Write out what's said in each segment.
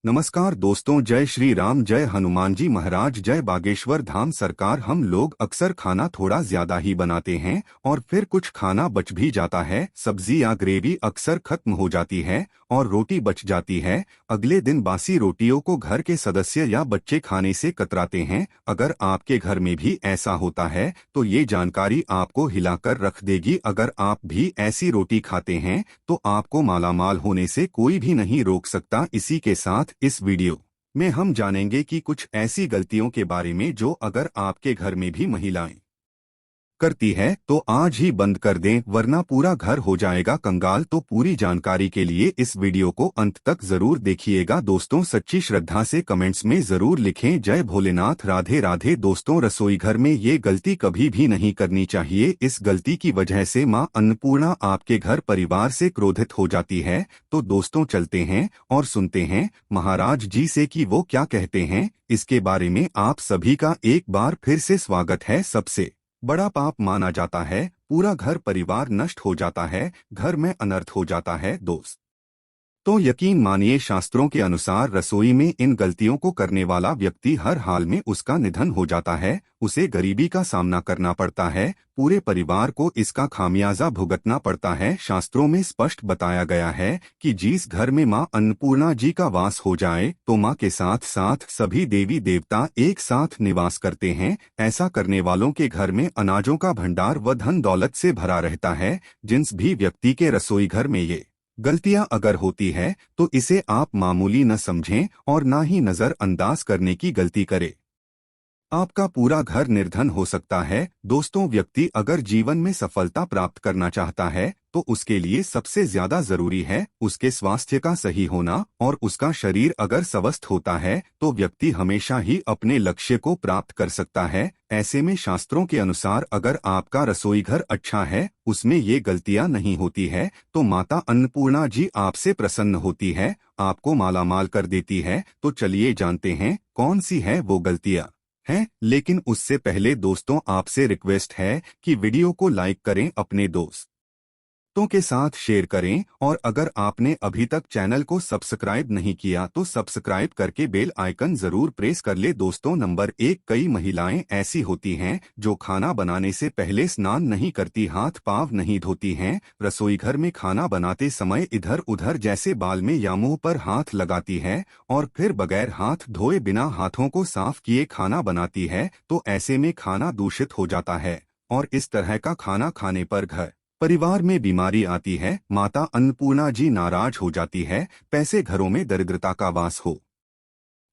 नमस्कार दोस्तों, जय श्री राम, जय हनुमान जी महाराज, जय बागेश्वर धाम सरकार। हम लोग अक्सर खाना थोड़ा ज्यादा ही बनाते हैं और फिर कुछ खाना बच भी जाता है। सब्जी या ग्रेवी अक्सर खत्म हो जाती है और रोटी बच जाती है। अगले दिन बासी रोटियों को घर के सदस्य या बच्चे खाने से कतराते हैं। अगर आपके घर में भी ऐसा होता है तो ये जानकारी आपको हिलाकर रख देगी। अगर आप भी ऐसी रोटी खाते हैं तो आपको मालामाल होने से कोई भी नहीं रोक सकता। इसी के साथ इस वीडियो में हम जानेंगे कि कुछ ऐसी गलतियों के बारे में जो अगर आपके घर में भी महिलाएं करती है तो आज ही बंद कर दें, वरना पूरा घर हो जाएगा कंगाल। तो पूरी जानकारी के लिए इस वीडियो को अंत तक जरूर देखिएगा। दोस्तों, सच्ची श्रद्धा से कमेंट्स में जरूर लिखें जय भोलेनाथ, राधे राधे। दोस्तों, रसोई घर में ये गलती कभी भी नहीं करनी चाहिए। इस गलती की वजह से मां अन्नपूर्णा आपके घर परिवार से क्रोधित हो जाती है। तो दोस्तों, चलते हैं और सुनते हैं महाराज जी से कि वो क्या कहते हैं। इसके बारे में आप सभी का एक बार फिर से स्वागत है। सबसे बड़ा पाप माना जाता है, पूरा घर परिवार नष्ट हो जाता है, घर में अनर्थ हो जाता है। दोस्त तो यकीन मानिए, शास्त्रों के अनुसार रसोई में इन गलतियों को करने वाला व्यक्ति हर हाल में उसका निधन हो जाता है, उसे गरीबी का सामना करना पड़ता है, पूरे परिवार को इसका खामियाजा भुगतना पड़ता है। शास्त्रों में स्पष्ट बताया गया है कि जिस घर में मां अन्नपूर्णा जी का वास हो जाए तो मां के साथ साथ सभी देवी देवता एक साथ निवास करते हैं। ऐसा करने वालों के घर में अनाजों का भंडार व धन दौलत से भरा रहता है। जिस भी व्यक्ति के रसोई घर में ये गलतियां अगर होती है तो इसे आप मामूली न समझें और ना ही नजरअंदाज करने की गलती करें। आपका पूरा घर निर्धन हो सकता है। दोस्तों, व्यक्ति अगर जीवन में सफलता प्राप्त करना चाहता है तो उसके लिए सबसे ज्यादा जरूरी है उसके स्वास्थ्य का सही होना, और उसका शरीर अगर स्वस्थ होता है तो व्यक्ति हमेशा ही अपने लक्ष्य को प्राप्त कर सकता है। ऐसे में शास्त्रों के अनुसार अगर आपका रसोई घर अच्छा है, उसमें ये गलतियां नहीं होती है, तो माता अन्नपूर्णा जी आपसे प्रसन्न होती है, आपको मालामाल कर देती है। तो चलिए जानते हैं कौन सी है वो गलतियां हैं। लेकिन उससे पहले दोस्तों, आपसे रिक्वेस्ट है कि वीडियो को लाइक करें, अपने दोस्तों के साथ शेयर करें, और अगर आपने अभी तक चैनल को सब्सक्राइब नहीं किया तो सब्सक्राइब करके बेल आइकन जरूर प्रेस कर ले। दोस्तों, नंबर 1, कई महिलाएं ऐसी होती हैं जो खाना बनाने से पहले स्नान नहीं करती, हाथ पांव नहीं धोती हैं, रसोई घर में खाना बनाते समय इधर उधर जैसे बाल में या मुंह पर हाथ लगाती है और फिर बगैर हाथ धोए बिना हाथों को साफ किए खाना बनाती है। तो ऐसे में खाना दूषित हो जाता है और इस तरह का खाना खाने पर घर परिवार में बीमारी आती है। माता अन्नपूर्णा जी नाराज हो जाती है, पैसे घरों में दरिद्रता का वास हो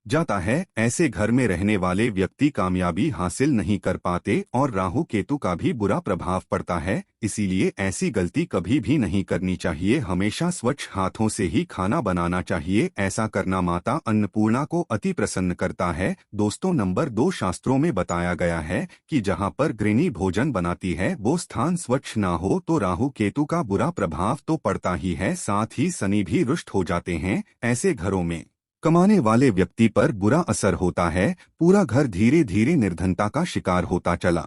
जाता है। ऐसे घर में रहने वाले व्यक्ति कामयाबी हासिल नहीं कर पाते और राहु केतु का भी बुरा प्रभाव पड़ता है। इसीलिए ऐसी गलती कभी भी नहीं करनी चाहिए। हमेशा स्वच्छ हाथों से ही खाना बनाना चाहिए। ऐसा करना माता अन्नपूर्णा को अति प्रसन्न करता है। दोस्तों, नंबर 2, शास्त्रों में बताया गया है कि जहां पर गृहिणी भोजन बनाती है वो स्थान स्वच्छ ना हो तो राहु केतु का बुरा प्रभाव तो पड़ता ही है, साथ ही शनि भी रुष्ट हो जाते हैं। ऐसे घरों में कमाने वाले व्यक्ति पर बुरा असर होता है, पूरा घर धीरे धीरे निर्धनता का शिकार होता चला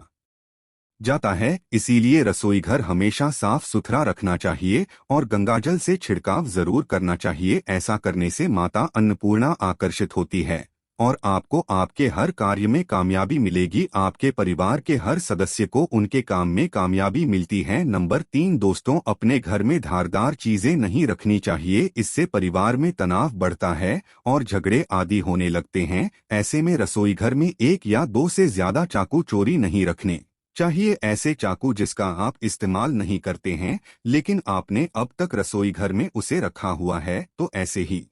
जाता है। इसीलिए रसोई घर हमेशा साफ सुथरा रखना चाहिए और गंगाजल से छिड़काव जरूर करना चाहिए। ऐसा करने से माता अन्नपूर्णा आकर्षित होती है और आपको आपके हर कार्य में कामयाबी मिलेगी। आपके परिवार के हर सदस्य को उनके काम में कामयाबी मिलती है। नंबर 3, दोस्तों, अपने घर में धारदार चीजें नहीं रखनी चाहिए, इससे परिवार में तनाव बढ़ता है और झगड़े आदि होने लगते हैं। ऐसे में रसोई घर में 1 या 2 से ज्यादा चाकू चोरी नहीं रखने चाहिए। ऐसे चाकू जिसका आप इस्तेमाल नहीं करते हैं लेकिन आपने अब तक रसोई घर में उसे रखा हुआ है, तो ऐसे ही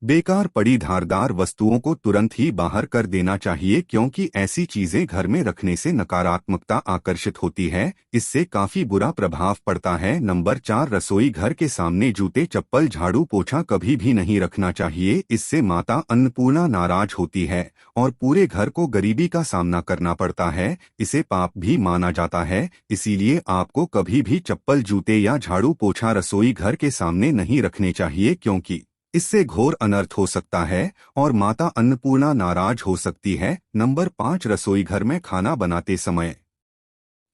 बेकार पड़ी धारदार वस्तुओं को तुरंत ही बाहर कर देना चाहिए, क्योंकि ऐसी चीजें घर में रखने से नकारात्मकता आकर्षित होती है, इससे काफी बुरा प्रभाव पड़ता है। नंबर 4, रसोई घर के सामने जूते चप्पल झाड़ू पोछा कभी भी नहीं रखना चाहिए, इससे माता अन्नपूर्णा नाराज होती है और पूरे घर को गरीबी का सामना करना पड़ता है। इसे पाप भी माना जाता है। इसीलिए आपको कभी भी चप्पल, जूते या झाड़ू पोछा रसोई घर के सामने नहीं रखने चाहिए, क्योंकि इससे घोर अनर्थ हो सकता है और माता अन्नपूर्णा नाराज हो सकती है। नंबर 5, रसोई घर में खाना बनाते समय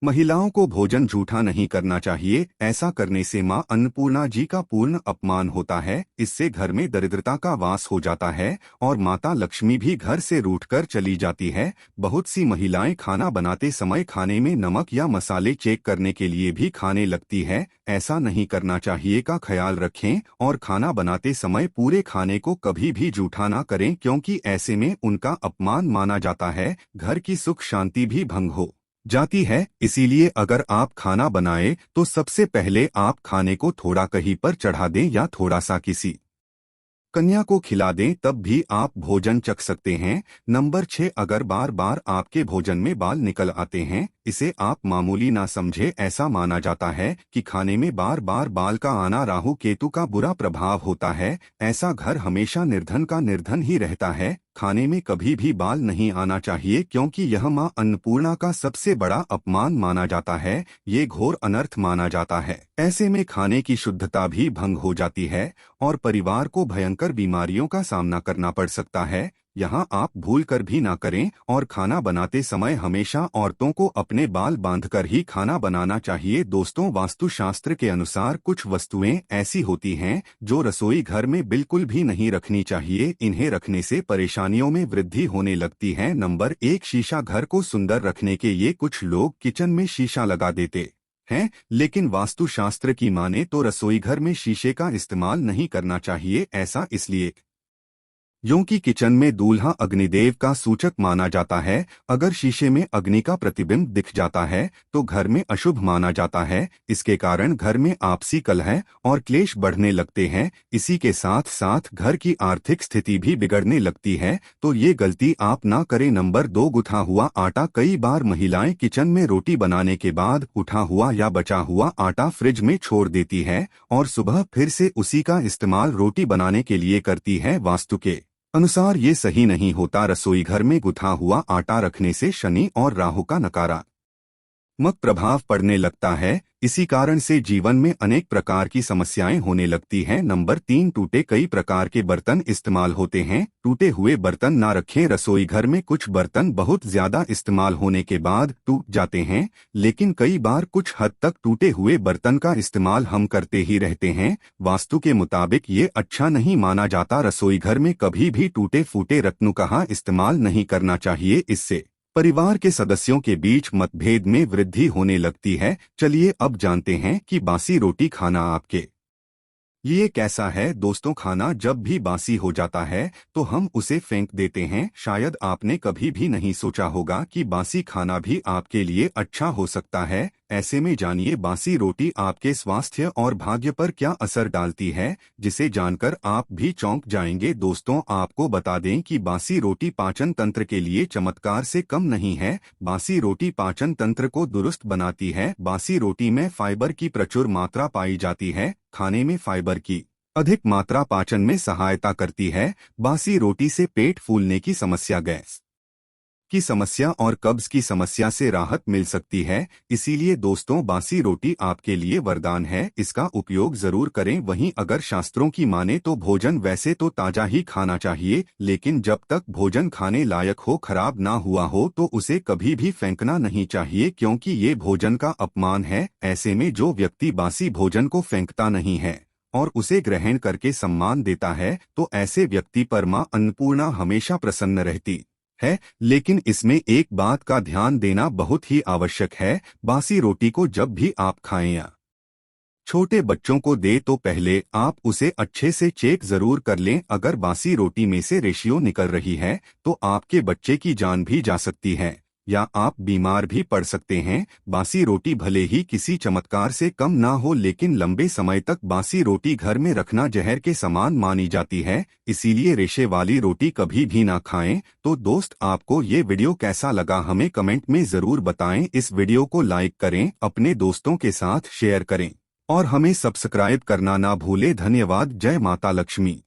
महिलाओं को भोजन जूठा नहीं करना चाहिए। ऐसा करने से मां अन्नपूर्णा जी का पूर्ण अपमान होता है। इससे घर में दरिद्रता का वास हो जाता है और माता लक्ष्मी भी घर से रूठकर चली जाती है। बहुत सी महिलाएं खाना बनाते समय खाने में नमक या मसाले चेक करने के लिए भी खाने लगती है। ऐसा नहीं करना चाहिए का ख्याल रखें और खाना बनाते समय पूरे खाने को कभी भी जूठा ना करें, क्योंकि ऐसे में उनका अपमान माना जाता है। घर की सुख शांति भी भंग हो जाती है। इसीलिए अगर आप खाना बनाएं तो सबसे पहले आप खाने को थोड़ा कहीं पर चढ़ा दें या थोड़ा सा किसी कन्या को खिला दें, तब भी आप भोजन चख सकते हैं। नंबर 6, अगर बार बार आपके भोजन में बाल निकल आते हैं, इसे आप मामूली ना समझे। ऐसा माना जाता है कि खाने में बार बार बाल का आना राहु केतु का बुरा प्रभाव होता है। ऐसा घर हमेशा निर्धन का निर्धन ही रहता है। खाने में कभी भी बाल नहीं आना चाहिए, क्योंकि यह मां अन्नपूर्णा का सबसे बड़ा अपमान माना जाता है। ये घोर अनर्थ माना जाता है। ऐसे में खाने की शुद्धता भी भंग हो जाती है और परिवार को भयंकर बीमारियों का सामना करना पड़ सकता है। यहाँ आप भूल कर भी ना करें और खाना बनाते समय हमेशा औरतों को अपने बाल बांधकर ही खाना बनाना चाहिए। दोस्तों, वास्तुशास्त्र के अनुसार कुछ वस्तुएं ऐसी होती हैं जो रसोई घर में बिल्कुल भी नहीं रखनी चाहिए। इन्हें रखने से परेशानियों में वृद्धि होने लगती है। नंबर 1, शीशा। घर को सुंदर रखने के लिए कुछ लोग किचन में शीशा लगा देते हैं, लेकिन वास्तुशास्त्र की माने तो रसोई घर में शीशे का इस्तेमाल नहीं करना चाहिए। ऐसा इसलिए क्योंकि किचन में दूल्हा अग्निदेव का सूचक माना जाता है। अगर शीशे में अग्नि का प्रतिबिंब दिख जाता है तो घर में अशुभ माना जाता है। इसके कारण घर में आपसी कलह और क्लेश बढ़ने लगते हैं। इसी के साथ साथ घर की आर्थिक स्थिति भी बिगड़ने लगती है। तो ये गलती आप ना करें। नंबर 2, गुथा हुआ आटा। कई बार महिलाएं किचन में रोटी बनाने के बाद उठा हुआ या बचा हुआ आटा फ्रिज में छोड़ देती है और सुबह फिर से उसी का इस्तेमाल रोटी बनाने के लिए करती है। वास्तु के अनुसार ये सही नहीं होता। रसोई घर में गुथा हुआ आटा रखने से शनि और राहु का नकारात्मक प्रभाव पड़ने लगता है। इसी कारण से जीवन में अनेक प्रकार की समस्याएं होने लगती हैं। नंबर 3, टूटे। कई प्रकार के बर्तन इस्तेमाल होते हैं। टूटे हुए बर्तन ना रखें। रसोई घर में कुछ बर्तन बहुत ज्यादा इस्तेमाल होने के बाद टूट जाते हैं, लेकिन कई बार कुछ हद तक टूटे हुए बर्तन का इस्तेमाल हम करते ही रहते हैं। वास्तु के मुताबिक ये अच्छा नहीं माना जाता। रसोई घर में कभी भी टूटे फूटे रत्नों का इस्तेमाल नहीं करना चाहिए। इससे परिवार के सदस्यों के बीच मतभेद में वृद्धि होने लगती है। चलिए अब जानते हैं कि बासी रोटी खाना आपके लिए कैसा है। दोस्तों, खाना जब भी बासी हो जाता है तो हम उसे फेंक देते हैं। शायद आपने कभी भी नहीं सोचा होगा कि बासी खाना भी आपके लिए अच्छा हो सकता है। ऐसे में जानिए बासी रोटी आपके स्वास्थ्य और भाग्य पर क्या असर डालती है, जिसे जानकर आप भी चौंक जाएंगे। दोस्तों, आपको बता दें कि बासी रोटी पाचन तंत्र के लिए चमत्कार से कम नहीं है। बासी रोटी पाचन तंत्र को दुरुस्त बनाती है। बासी रोटी में फाइबर की प्रचुर मात्रा पाई जाती है। खाने में फाइबर की अधिक मात्रा पाचन में सहायता करती है। बासी रोटी से पेट फूलने की समस्या, गैस की समस्या और कब्ज की समस्या से राहत मिल सकती है। इसीलिए दोस्तों, बासी रोटी आपके लिए वरदान है। इसका उपयोग जरूर करें। वहीं अगर शास्त्रों की माने तो भोजन वैसे तो ताजा ही खाना चाहिए, लेकिन जब तक भोजन खाने लायक हो, खराब ना हुआ हो, तो उसे कभी भी फेंकना नहीं चाहिए, क्योंकि ये भोजन का अपमान है। ऐसे में जो व्यक्ति बासी भोजन को फेंकता नहीं है और उसे ग्रहण करके सम्मान देता है, तो ऐसे व्यक्ति पर मां अन्नपूर्णा हमेशा प्रसन्न रहती है। लेकिन इसमें एक बात का ध्यान देना बहुत ही आवश्यक है। बासी रोटी को जब भी आप खाएं या छोटे बच्चों को दे तो पहले आप उसे अच्छे से चेक जरूर कर लें। अगर बासी रोटी में से रेशियो निकल रही है तो आपके बच्चे की जान भी जा सकती है या आप बीमार भी पड़ सकते हैं। बासी रोटी भले ही किसी चमत्कार से कम ना हो, लेकिन लंबे समय तक बासी रोटी घर में रखना जहर के समान मानी जाती है। इसीलिए रेशे वाली रोटी कभी भी ना खाएं। तो दोस्त, आपको ये वीडियो कैसा लगा हमें कमेंट में जरूर बताएं। इस वीडियो को लाइक करें, अपने दोस्तों के साथ शेयर करें और हमें सब्सक्राइब करना ना भूलें। धन्यवाद। जय माता लक्ष्मी।